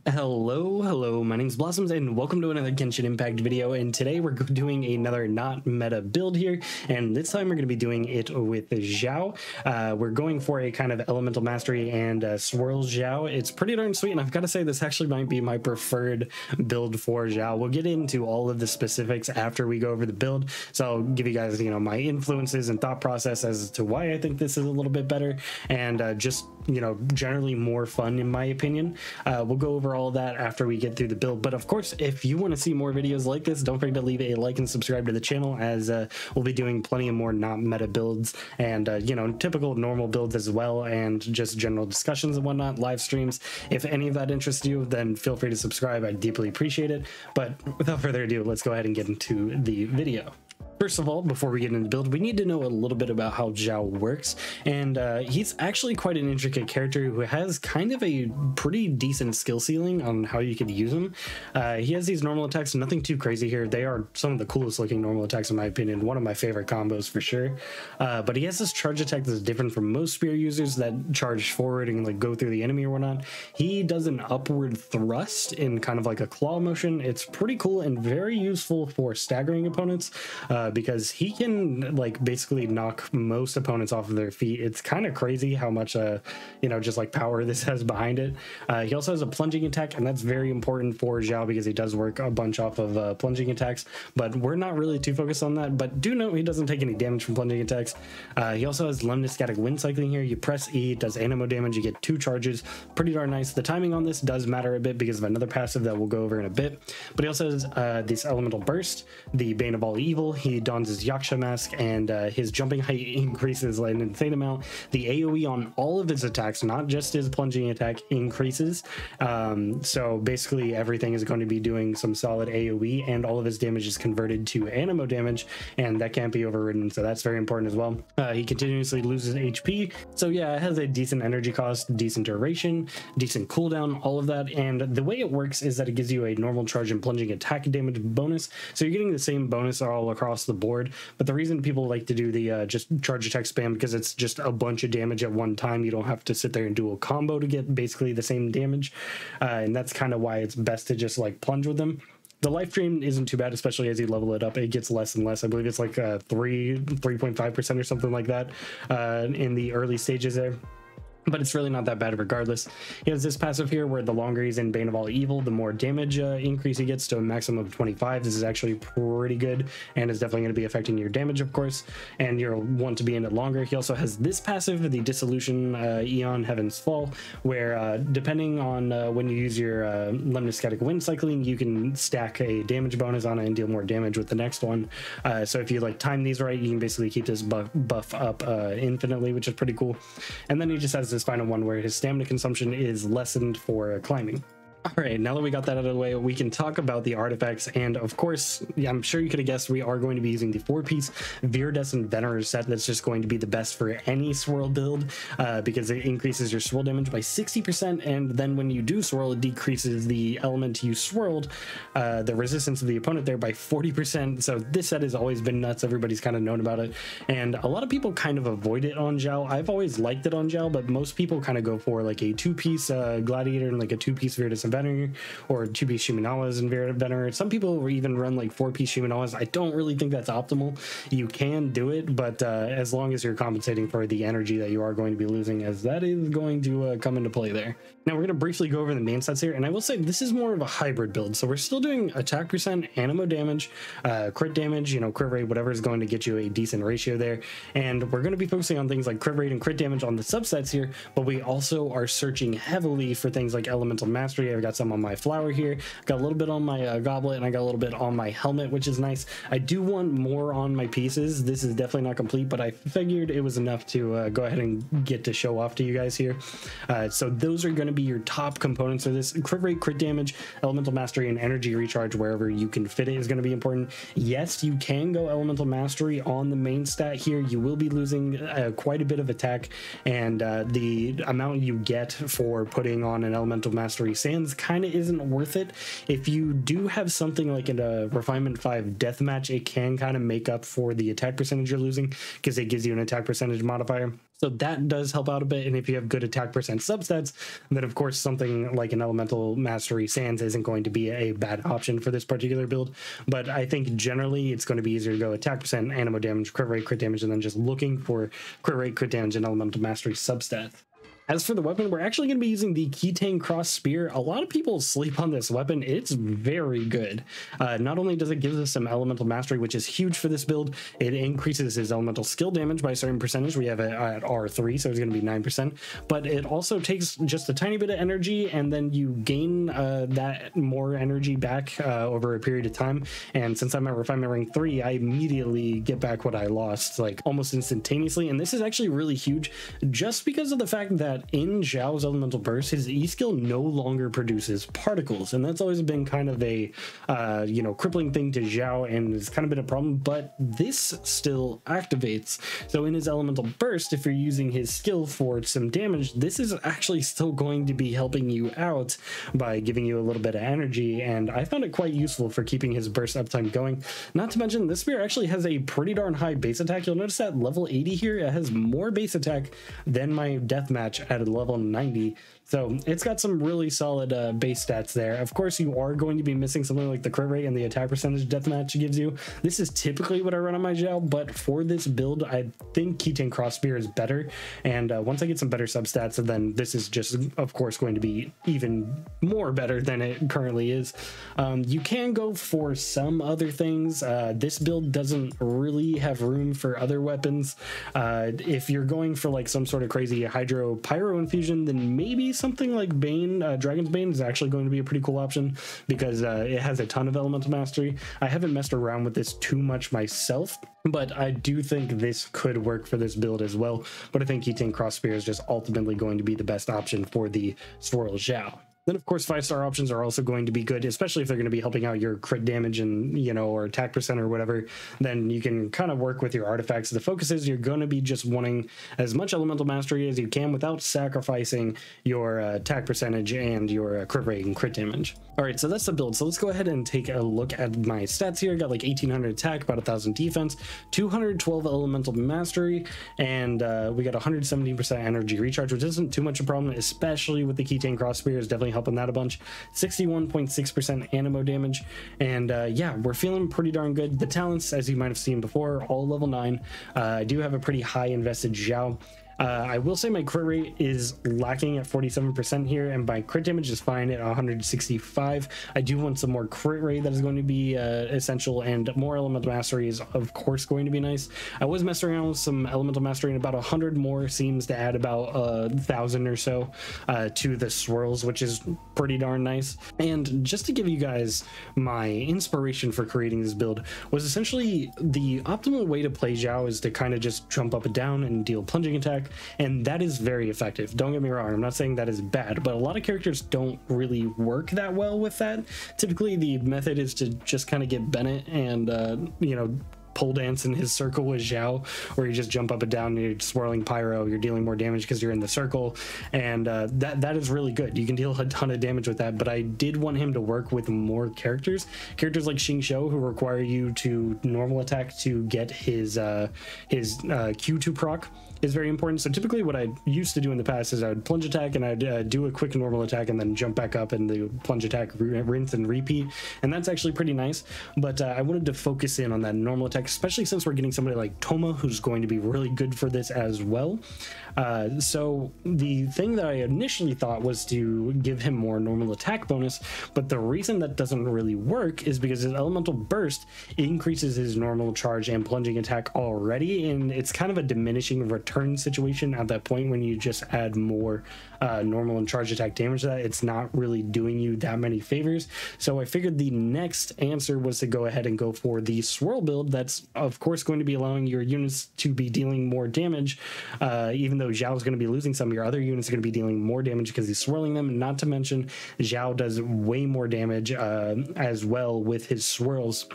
Hello, my name's Blossoms and welcome to another Genshin Impact video, and today we're doing another not meta build here, and this time we're going to be doing it with Xiao. We're going for a kind of elemental mastery and Swirl Xiao. It's pretty darn sweet, and I've got to say this actually might be my preferred build for Xiao. We'll get into all of the specifics after we go over the build, so I'll give you guys, my influences and thought process as to why I think this is a little bit better, and just, generally more fun in my opinion. We'll go over all of that after we get through the build, but of course, if you want to see more videos like this, don't forget to leave a like and subscribe to the channel, as we'll be doing plenty of more not meta builds and typical normal builds as well, and just general discussions and whatnot, live streams. If any of that interests you, then feel free to subscribe. I deeply appreciate it. But without further ado, let's go ahead and get into the video. First of all, before we get into the build, we need to know a little bit about how Xiao works, and he's actually quite an intricate character who has kind of a pretty decent skill ceiling on how you could use him. He has these normal attacks, nothing too crazy here. They are some of the coolest looking normal attacks in my opinion, one of my favorite combos for sure. But he has this charge attack that's different from most spear users that charge forward and like go through the enemy or whatnot. He does an upward thrust in kind of like a claw motion. It's pretty cool and very useful for staggering opponents, because he can like basically knock most opponents off of their feet. It's kind of crazy how much just like power this has behind it. He also has a plunging attack, and that's very important for Xiao because he does work a bunch off of plunging attacks, but we're not really too focused on that. But do note he doesn't take any damage from plunging attacks. He also has lemniscatic wind cycling here. You press E, it does anemo damage, you get 2 charges. Pretty darn nice. The timing on this does matter a bit because of another passive that we'll go over in a bit, but he also has this elemental burst, the bane of all evil. He dons his Yaksha mask, and his jumping height increases an insane amount. The AoE on all of his attacks, not just his plunging attack, increases. So basically everything is going to be doing some solid AoE, and all of his damage is converted to anemo damage, and that can't be overridden, so that's very important as well. He continuously loses HP, so yeah, it has a decent energy cost, decent duration, decent cooldown, all of that. And the way it works is that it gives you a normal charge and plunging attack damage bonus, so you're getting the same bonus all across the board. But the reason people like to do the just charge attack spam, because it's just a bunch of damage at one time. You don't have to sit there and do a combo to get basically the same damage, and that's kind of why it's best to just like plunge with them. The life drain isn't too bad, especially as you level it up. It gets less and less. I believe it's like 3.5% or something like that in the early stages there, but it's really not that bad regardless. He has this passive here where the longer he's in Bane of All Evil, the more damage increase he gets to a maximum of 25. This is actually pretty good, and it's definitely going to be affecting your damage, of course, and you'll want to be in it longer. He also has this passive, the Dissolution Eon Heaven's Fall, where depending on when you use your lemniscatic wind cycling, you can stack a damage bonus on it and deal more damage with the next one. So if you like time these right, you can basically keep this buff up infinitely, which is pretty cool. And then he just has this final one where his stamina consumption is lessened for climbing. All right, now that we got that out of the way, we can talk about the artifacts. And of course, I'm sure you could have guessed we are going to be using the 4-piece Viridescent Venerer set. That's just going to be the best for any swirl build, because it increases your swirl damage by 60%, and then when you do swirl, it decreases the element you swirled, the resistance of the opponent there, by 40%. So this set has always been nuts. Everybody's kind of known about it, and a lot of people kind of avoid it on Xiao. I've always liked it on Xiao, but most people kind of go for like a 2-piece Gladiator and like a 2-piece Viridescent Venerer, or 2-piece Shimenawas and Venerer. Some people will even run like 4-piece Shimenawas. I don't really think that's optimal. You can do it, but as long as you're compensating for the energy that you are going to be losing, as that is going to come into play there. Now we're going to briefly go over the main stats here, and I will say this is more of a hybrid build. So we're still doing attack percent, anemo damage, crit damage, crit rate, whatever is going to get you a decent ratio there. And we're going to be focusing on things like crit rate and crit damage on the subsets here, but we also are searching heavily for things like elemental mastery. I've got some on my flower here, got a little bit on my goblet, and I got a little bit on my helmet, which is nice. I do want more on my pieces. This is definitely not complete, but I figured it was enough to go ahead and get to show off to you guys here. So those are going to be your top components of this. Crit rate, crit damage, elemental mastery, and energy recharge wherever you can fit it is going to be important. Yes, you can go elemental mastery on the main stat here. You will be losing quite a bit of attack, and the amount you get for putting on an elemental mastery sans builds kind of isn't worth it. If you do have something like in a Refinement 5 Deathmatch, it can kind of make up for the attack percentage you're losing because it gives you an attack percentage modifier. So that does help out a bit, and if you have good attack percent substats, then of course something like an Elemental Mastery Sands isn't going to be a bad option for this particular build. But I think generally it's going to be easier to go attack percent, animo damage, crit damage, and then just looking for crit damage, and Elemental Mastery substats. As for the weapon, we're actually going to be using the Keytang Cross Spear. A lot of people sleep on this weapon. It's very good. Not only does it give us some elemental mastery, which is huge for this build, it increases his elemental skill damage by a certain percentage. We have it at R3, so it's going to be 9%. But it also takes just a tiny bit of energy, and then you gain that more energy back over a period of time. And since I'm at Refinement Rank 3, I immediately get back what I lost, like almost instantaneously. And this is actually really huge just because of the fact that in Xiao's Elemental Burst, his E skill no longer produces particles, and that's always been kind of a crippling thing to Xiao, and it's kind of been a problem. But this still activates, so in his Elemental Burst, if you're using his skill for some damage, this is actually still going to be helping you out by giving you a little bit of energy, and I found it quite useful for keeping his burst uptime going. Not to mention, this spear actually has a pretty darn high base attack. You'll notice at level 80 here, it has more base attack than my deathmatch at a level 90, so it's got some really solid base stats there. Of course, you are going to be missing something like the crit rate and the attack percentage deathmatch gives you. This is typically what I run on my Xiao, but for this build, I think Keytang Cross Spear is better, and once I get some better substats, then this is just, of course, going to be even more better than it currently is. You can go for some other things. This build doesn't really have room for other weapons. If you're going for like some sort of crazy Hydro Pyro infusion, then maybe something like Bane, Dragon's Bane is actually going to be a pretty cool option because it has a ton of elemental mastery. I haven't messed around with this too much myself, but I do think this could work for this build as well. But I think Keytang Cross Spear is just ultimately going to be the best option for the Swirl Xiao. Then, of course, 5-star options are also going to be good, especially if they're going to be helping out your crit damage and, or attack percent or whatever. Then you can kind of work with your artifacts. The focus is you're going to be just wanting as much elemental mastery as you can without sacrificing your attack percentage and your crit rate and crit damage. All right, so that's the build. So let's go ahead and take a look at my stats here. I got like 1800 attack, about 1000 defense, 212 elemental mastery, and we got 117% energy recharge, which isn't too much a problem, especially with the Keytang Cross Spear is definitely helping that a bunch. 61.6% animo damage, and yeah, we're feeling pretty darn good. The talents, as you might have seen before, all level 9. I do have a pretty high invested Xiao. I will say my crit rate is lacking at 47% here, and my crit damage is fine at 165. I do want some more crit rate that is going to be essential, and more elemental mastery is of course going to be nice. I was messing around with some elemental mastery, and about 100 more seems to add about 1,000 or so to the swirls, which is pretty darn nice. And just to give you guys my inspiration for creating this build was essentially the optimal way to play Xiao is to kind of just jump up and down and deal plunging attack, and that is very effective. Don't get me wrong, I'm not saying that is bad, but a lot of characters don't really work that well with that. Typically the method is to just kind of get Bennett and pole dance in his circle with Xiao, where you just jump up and down and you're swirling pyro, you're dealing more damage because you're in the circle, and that is really good. You can deal a ton of damage with that, but I did want him to work with more characters like Xingqiu, who require you to normal attack to get his Q2 proc is very important. So typically what I used to do in the past is I would plunge attack and I'd do a quick normal attack and then jump back up and do plunge attack, rinse and repeat, and that's actually pretty nice. But I wanted to focus in on that normal attack, especially since we're getting somebody like Toma who's going to be really good for this as well. So the thing that I initially thought was to give him more normal attack bonus, but the reason that doesn't really work is because his elemental burst increases his normal charge and plunging attack already, and it's kind of a diminishing return situation at that point. When you just add more normal and charge attack damage to that, it's not really doing you that many favors. So I figured the next answer was to go ahead and go for the Swirl build. That's of course going to be allowing your units to be dealing more damage, even though Xiao is going to be losing some. Your other units are going to be dealing more damage because he's swirling them. Not to mention Xiao does way more damage as well with his swirls.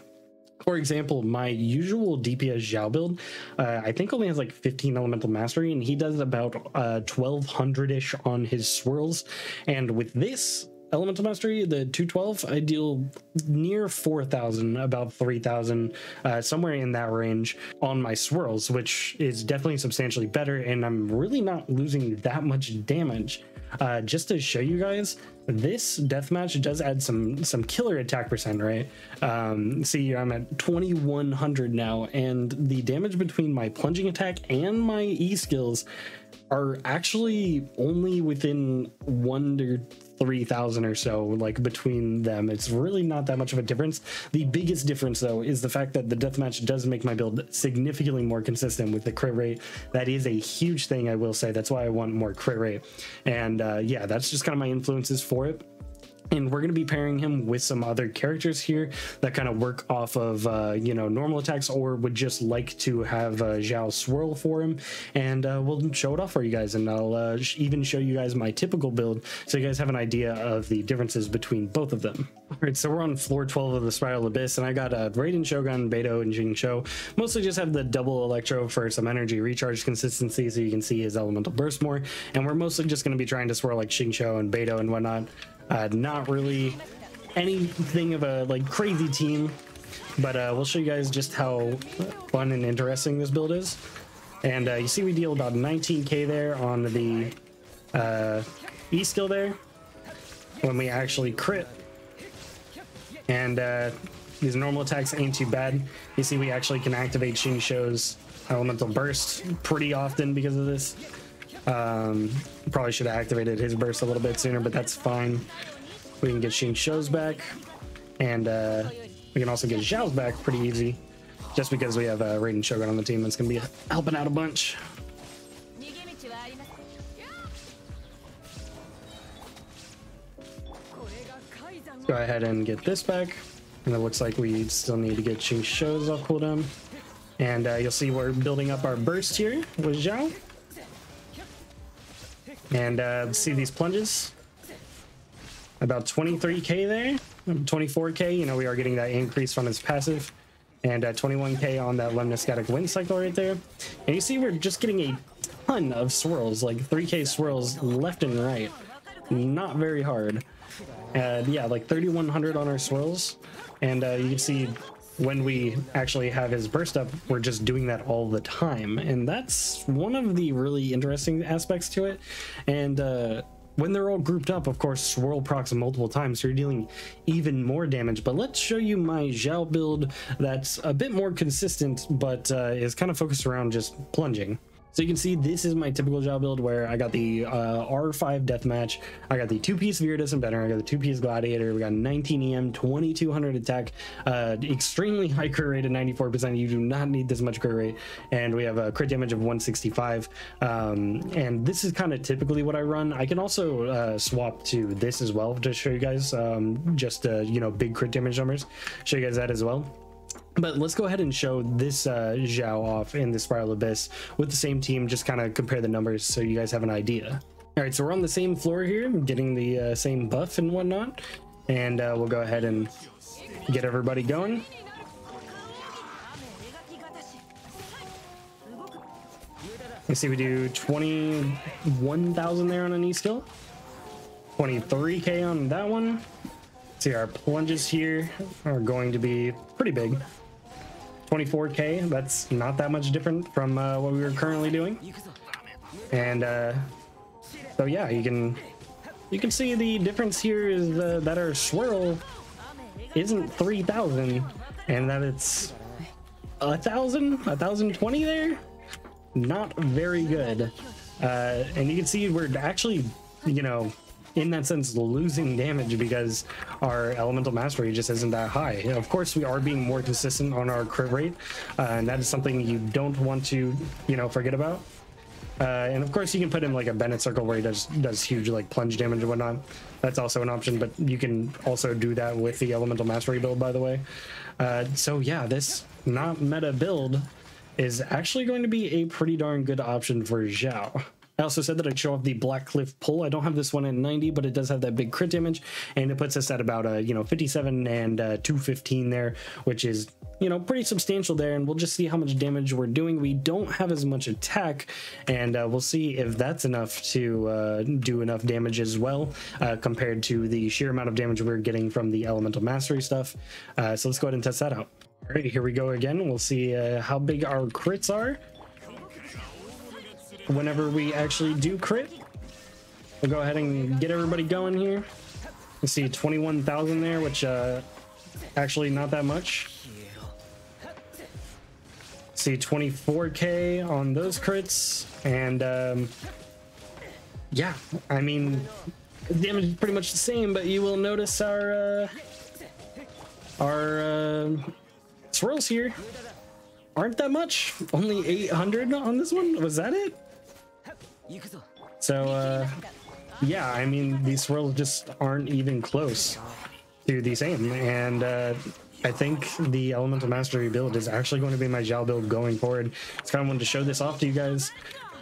For example, my usual DPS Xiao build, I think only has like 15 elemental mastery, and he does about 1200-ish on his swirls. And with this, elemental mastery, the 212, I deal near 4,000, about 3,000, somewhere in that range on my swirls, which is definitely substantially better, and I'm really not losing that much damage. Just to show you guys, this deathmatch does add some killer attack percent, right? See, I'm at 2100 now, and the damage between my plunging attack and my E skills are actually only within 1 to 3,000 or so, like between them. It's really not that much of a difference. The biggest difference though is the fact that the deathmatch does make my build significantly more consistent with the crit rate. That is a huge thing, I will say. That's why I want more crit rate. And yeah, that's just kind of my influences for it. And we're going to be pairing him with some other characters here that kind of work off of, you know, normal attacks, or would just like to have Xiao swirl for him. And we'll show it off for you guys. And I'll even show you guys my typical build so you guys have an idea of the differences between both of them. All right, so we're on floor 12 of the Spiral Abyss, and I got Raiden, Shogun, Beidou, and Jingqiu. Mostly just have the double Electro for some energy recharge consistency so you can see his elemental burst more. And we're mostly just going to be trying to swirl like Xingqiu and Beidou and whatnot. Not really anything of a like crazy team, but we'll show you guys just how fun and interesting this build is. And you see we deal about 19k there on the E skill there when we actually crit. And these normal attacks ain't too bad. You see we actually can activate Xingqiu's elemental burst pretty often because of this. Probably should have activated his burst a little bit sooner, but that's fine. We can get Xingqiu's back, and we can also get Xiao's back pretty easy, just because we have Raiden Shogun on the team that's going to be helping out a bunch. Let's go ahead and get this back, and it looks like we still need to get Xingqiu's off cooldown. And you'll see we're building up our burst here with Xiao. And see these plunges, about 23k there, 24k. You know, we are getting that increase from his passive, and 21k on that lemniscatic wind cycle right there. And you see we're just getting a ton of swirls, like 3k swirls left and right, not very hard. Yeah, like 3100 on our swirls. And you can see when we actually have his burst up, we're just doing that all the time. And that's one of the really interesting aspects to it. And when they're all grouped up, of course, swirl procs multiple times, so you're dealing even more damage. But let's show you my Xiao build that's a bit more consistent, but is kind of focused around just plunging. So you can see this is my typical Xiao build, where I got the R5 deathmatch, I got the 2-piece Viridis and Veteran, I got the 2-piece Gladiator, we got 19 EM, 2200 attack, extremely high crit rate at 94%. You do not need this much crit rate, and we have a crit damage of 165. And this is kind of typically what I run. I can also swap to this as well to show you guys just you know, big crit damage numbers, show you guys that as well. But let's go ahead and show this Xiao off in the Spiral Abyss with the same team, just kind of compare the numbers so you guys have an idea. All right, so we're on the same floor here, getting the same buff and whatnot, and we'll go ahead and get everybody going. You see we do 21,000 there on an E skill, 23k on that one. See, our plunges here are going to be pretty big. 24k, that's not that much different from what we were currently doing. And so yeah, you can see the difference here is that our swirl isn't 3,000, and that it's 1,020 there. Not very good. And you can see we're actually, you know, in that sense, losing damage because our elemental mastery just isn't that high. Of course, we are being more consistent on our crit rate, and that is something you don't want to, you know, forget about. And of course, you can put in like a Bennett circle where he does huge like plunge damage and whatnot. That's also an option, but you can also do that with the elemental mastery build, by the way. So yeah, this not meta build is actually going to be a pretty darn good option for Xiao. I also said that I'd show off the Black Cliff pull. I don't have this one at 90, but it does have that big crit damage, and it puts us at about 57 and 215 there, which is pretty substantial there. And we'll just see how much damage we're doing. We don't have as much attack, and we'll see if that's enough to do enough damage as well, compared to the sheer amount of damage we're getting from the elemental mastery stuff. So let's go ahead and test that out. All right, here we go again. We'll see how big our crits are whenever we actually do crit. We'll go ahead and get everybody going here. You see 21,000 there, which actually not that much. See 24k on those crits, and yeah, I mean, damage is pretty much the same, but you will notice our swirls here aren't that much. Only 800 on this one. Was that it? So yeah, I mean, these swirls just aren't even close to the same, and I think the elemental mastery build is actually going to be my Xiao build going forward. Just kind of wanted to show this off to you guys.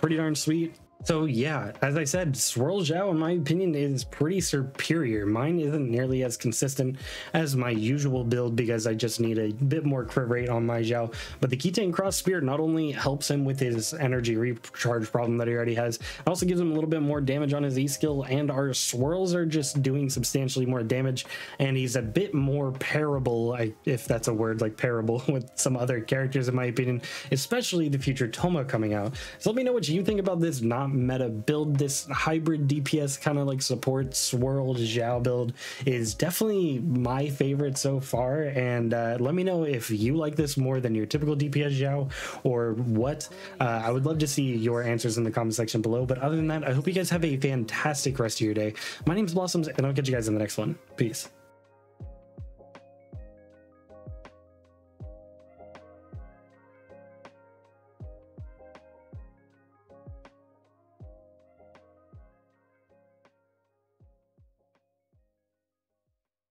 Pretty darn sweet. So yeah, as I said, Swirl Xiao, in my opinion, is pretty superior. Mine isn't nearly as consistent as my usual build because I just need a bit more crit rate on my Xiao. But the Keychain Cross Spear not only helps him with his energy recharge problem that he already has, it also gives him a little bit more damage on his E skill, and our swirls are just doing substantially more damage, and he's a bit more pairable, if that's a word, like pairable with some other characters in my opinion, especially the future Toma coming out. So let me know what you think about this not meta build. This hybrid DPS kind of like support Swirl Xiao build is definitely my favorite so far, and let me know if you like this more than your typical DPS Xiao or what. I would love to see your answers in the comment section below, but other than that, I hope you guys have a fantastic rest of your day. My name is Blossums, and I'll catch you guys in the next one. Peace.